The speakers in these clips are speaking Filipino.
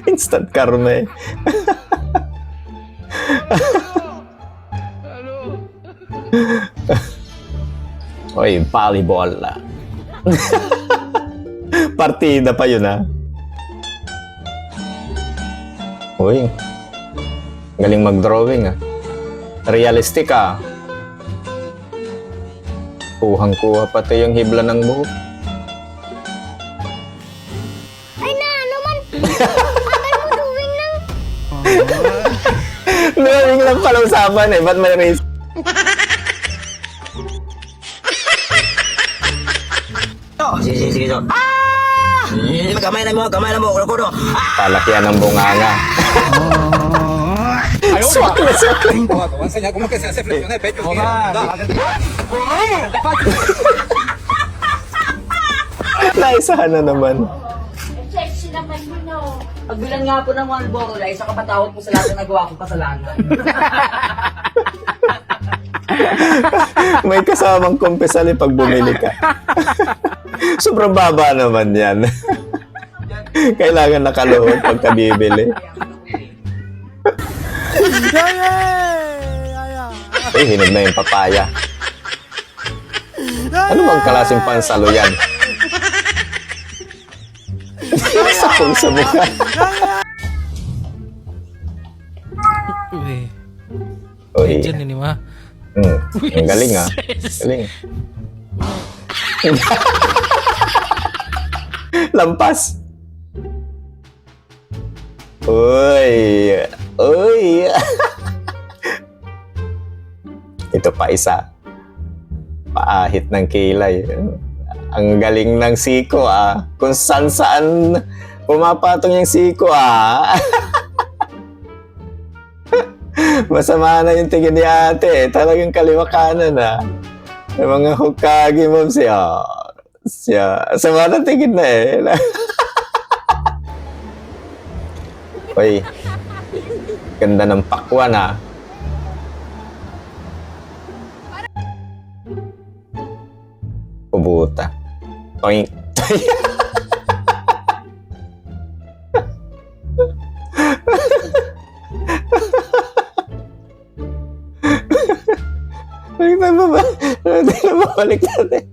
Instant karma eh. Oy, volleyball na. Partida pa yun ah. Uy, galing mag-drawing ah. Realistic ah. Kuhang-kuha pati yung hibla ng buhok. Ay na, naman! Akal mo drawing lang! Drawing lang pala usapan eh. Ba't may race? Sige. Kamay na mo. Kudo. Palakyan ng bunganga. Swak na swak. Enseña cómo que se hace flexión de pecho. Naisahan na naman. Sexy naman yun oh. Pagbilan nga po ng Marlboro na isa kapatawad po sa lahat na nagawa kong kasalanan. May kasamang kumpesali pag bumili ka. Sobrang baba naman yan. Kailangan nakaluhod pagka bibili. Eh, hinog na yung papaya. Ano bang klaseng pansalo yan? Sakong sa mukha. Uy, Uy. dyan ini mah. Ang galing ah. Galing. Lampas. Uy. Ito pa isa. Paahit ng kilay. Ang galing ng siko ah. Kung saan pumapatong yung siko ah. Masama na yung tingin ni ate. Talagang kaliwa kanan ah. Yung mga Hokage moms siya. Sama na tingin na eh. Uy. Ganda ng pakwan ah. Pubuta. Toink. Balik natin.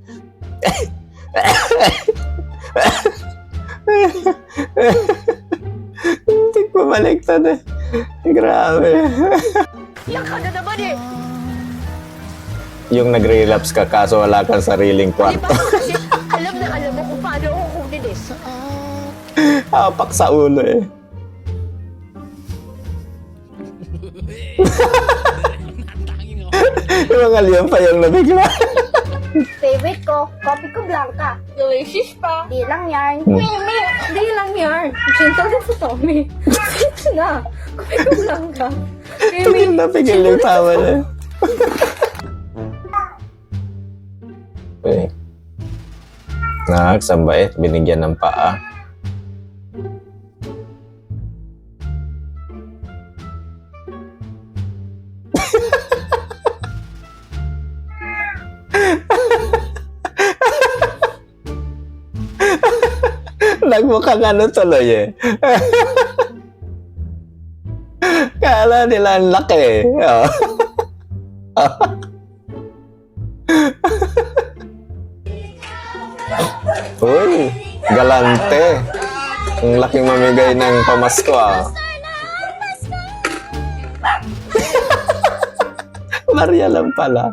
Hindi ko baliktad eh. Grabe. Iyak ka na naman eh! Yung nag-relapse ka kaso wala kang sariling Di kwarto. ba kasi alam mo kung paano ako kunin eh. Hapak sa ulo eh. Yung mga liyan pa yung nabigla. Favorite ko, kopi ko blanca. Delicious pa. Di lang yan. Di lang yan. Gentle din sa Tommy. Ito na. Kopi ko blanca. Pigil na pigil yung tawa niya. Uy. Nak, sambait. Binigyan ng paa. Nagmukhang ano tuloy eh. Kala nila ang laki eh. Oh. Uy, galante. Ang laking mamigay ng pamasko ah. Maria lang pala.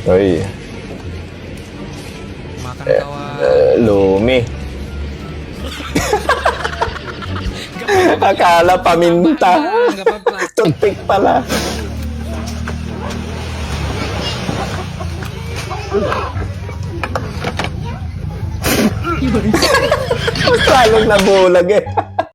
Uy, Makan kawan. lumi. Akala paminta. Enggak apa-apa. Toothpick pala. Mas lalong nabulag eh.